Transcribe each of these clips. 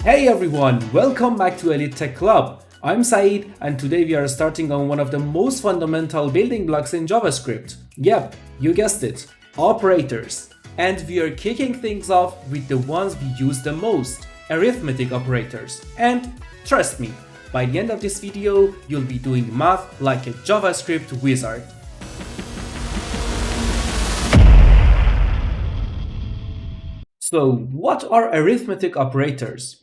Hey everyone, welcome back to Elite Tech Club. I'm Saeed and today we are starting on one of the most fundamental building blocks in JavaScript. Yep, you guessed it, operators. And we are kicking things off with the ones we use the most, arithmetic operators. And trust me, by the end of this video, you'll be doing math like a JavaScript wizard. So, what are arithmetic operators?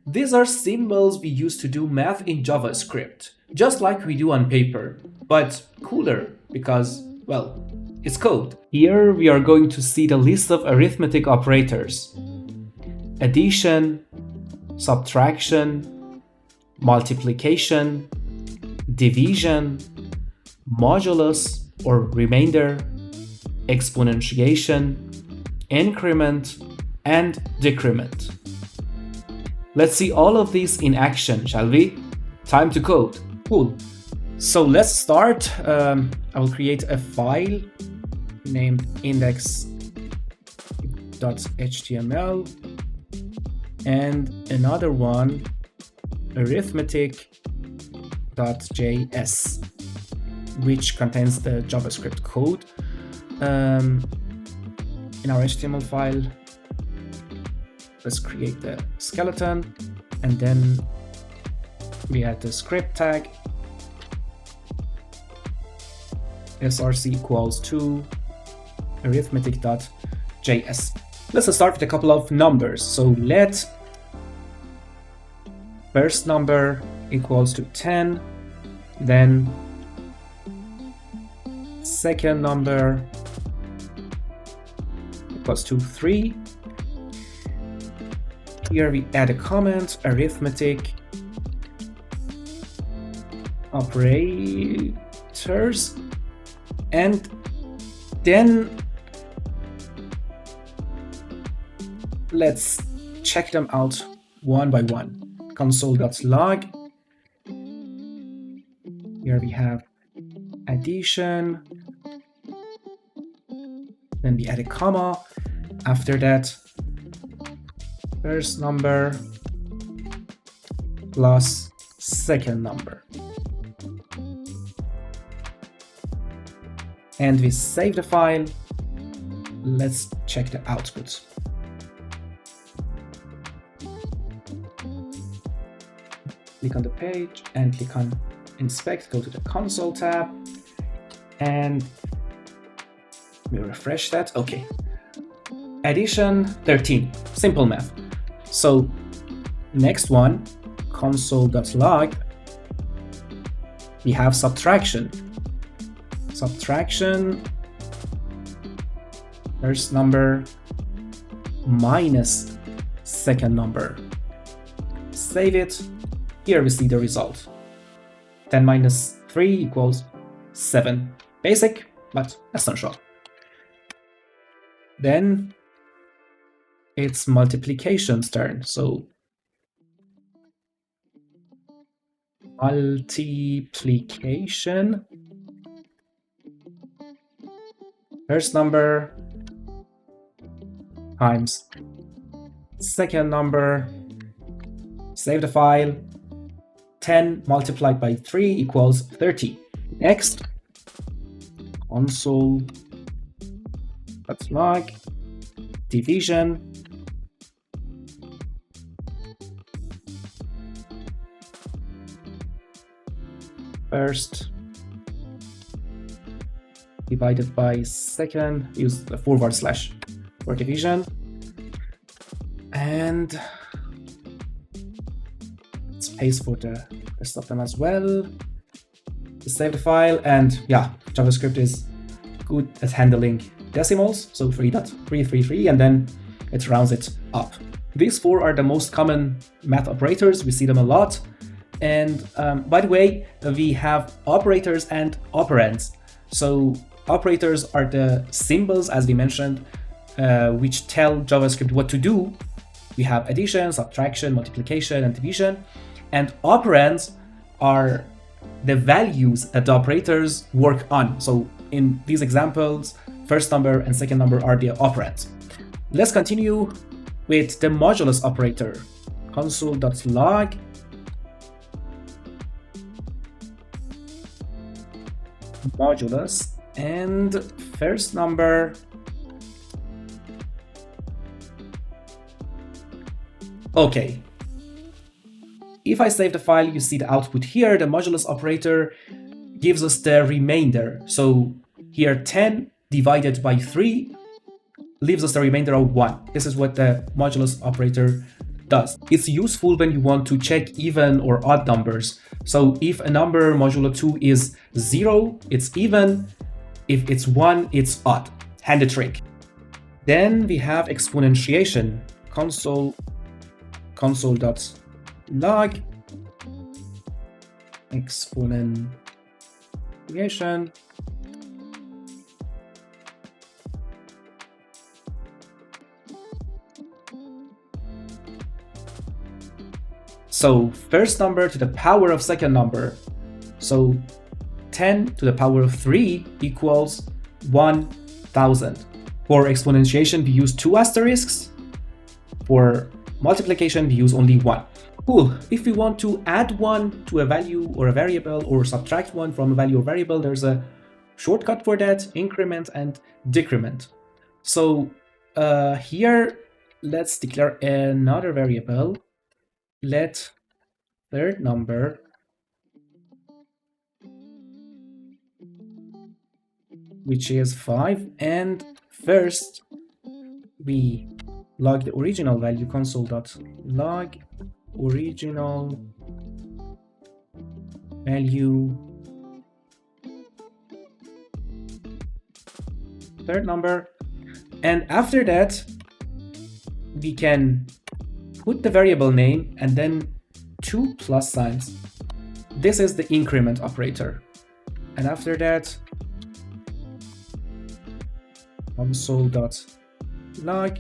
These are symbols we use to do math in JavaScript, just like we do on paper, but cooler because, well, it's code. Here we are going to see the list of arithmetic operators: addition, subtraction, multiplication, division, modulus or remainder, exponentiation, increment, and decrement. Let's see all of these in action, shall we? Time to code. Cool. So let's start. I will create a file named index.html and another one, arithmetic.js, which contains the JavaScript code. In our HTML file, let's create the skeleton, and then we add the script tag src equals to arithmetic.js. Let's start with a couple of numbers. So let first number equals to 10, then second number equals to 3. Here we add a comment, arithmetic operators, and then let's check them out one by one. Console.log. Here we have addition, then we add a comma. After that, first number plus second number. And we save the file. Let's check the output. Click on the page and click on Inspect, go to the console tab, and we refresh that. Okay. Addition 13, simple math. So next one, console.log, we have subtraction. Subtraction, first number minus second number. Save it. Here we see the result. 10 minus 3 equals 7. Basic, but essential. Then it's multiplication's turn. So multiplication, first number times second number. Save the file. 10 multiplied by 3 equals 30. Next, console.log, division, first divided by second, use the forward slash for division, and space for the rest of them as well. Save the file, and yeah, JavaScript is good at handling decimals, so 3.333, and then it rounds it up. These four are the most common math operators. We see them a lot. And by the way, we have operators and operands. So operators are the symbols, as we mentioned, which tell JavaScript what to do. We have addition, subtraction, multiplication, and division. And operands are the values that the operators work on. So in these examples, first number and second number are the operands. Let's continue with the modulus operator. console.log modulus and first number okay. If I save the file, you see the output here. The modulus operator gives us the remainder. So here 10 divided by 3 leaves us the remainder of 1. This is what the modulus operator does. It's useful when you want to check even or odd numbers. So if a number modulo 2 is 0, it's even. If it's 1, it's odd. Handy trick. Then we have exponentiation. Console.log exponentiation. So first number to the power of second number. So 10 to the power of 3 equals 1000. For exponentiation, we use 2 asterisks. For multiplication, we use only 1. Cool. If we want to add 1 to a value or a variable or subtract 1 from a value or variable, there's a shortcut for that, increment and decrement. So here, let's declare another variable. Let third number which is 5, and first we log the original value, console.log original value third number, and after that we can put the variable name and then 2 plus signs. This is the increment operator, and after that console.log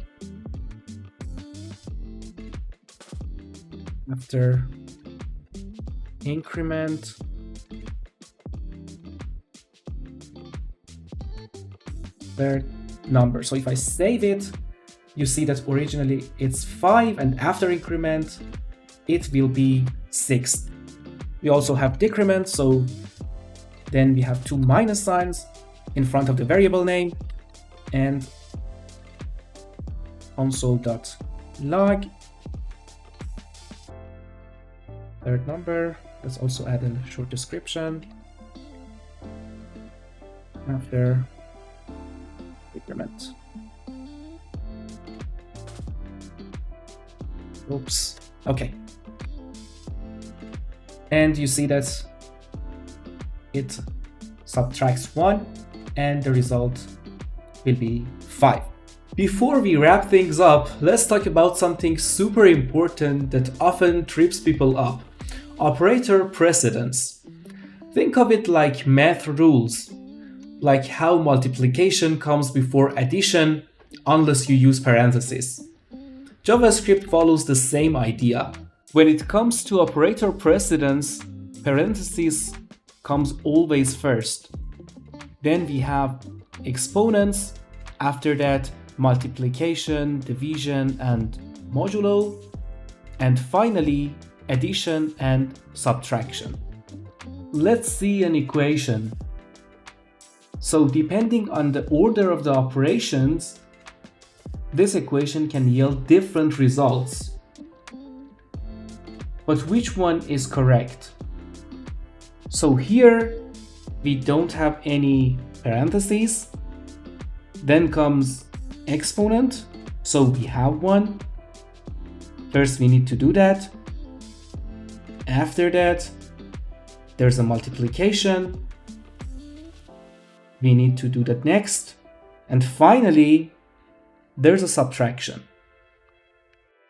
after increment third number. So if I save it, you see that originally it's 5, and after increment it will be 6. We also have decrement, so then we have 2 minus signs in front of the variable name, and console.log third number. Let's also add a short description after decrement. Oops. Okay. And you see that it subtracts 1 and the result will be 5. Before we wrap things up, let's talk about something super important that often trips people up. Operator precedence. Think of it like math rules, like how multiplication comes before addition unless you use parentheses. JavaScript follows the same idea. When it comes to operator precedence, parentheses comes always first. Then we have exponents, after that multiplication, division, and modulo, and finally addition and subtraction. Let's see an equation. So depending on the order of the operations, this equation can yield different results. But which one is correct? So here we don't have any parentheses. Then comes exponent, so we have one. First we need to do that. After that, there's a multiplication. We need to do that next. And finally, there's a subtraction.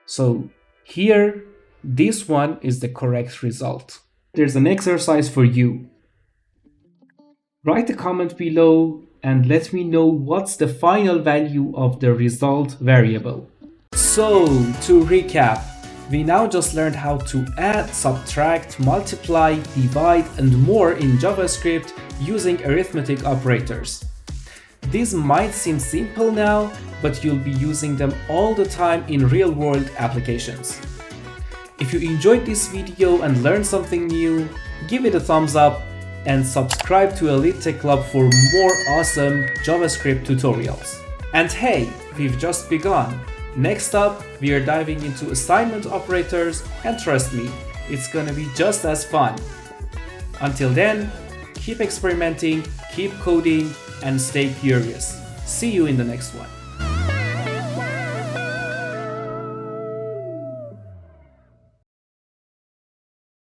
So here, this one is the correct result. There's an exercise for you. Write a comment below and let me know what's the final value of the result variable. So, to recap, we now just learned how to add, subtract, multiply, divide, and more in JavaScript using arithmetic operators. These might seem simple now, but you'll be using them all the time in real-world applications. If you enjoyed this video and learned something new, give it a thumbs up and subscribe to Elite Tech Club for more awesome JavaScript tutorials. And hey, we've just begun. Next up, we are diving into assignment operators, and trust me, it's gonna be just as fun. Until then, keep experimenting, keep coding, and stay curious. See you in the next one.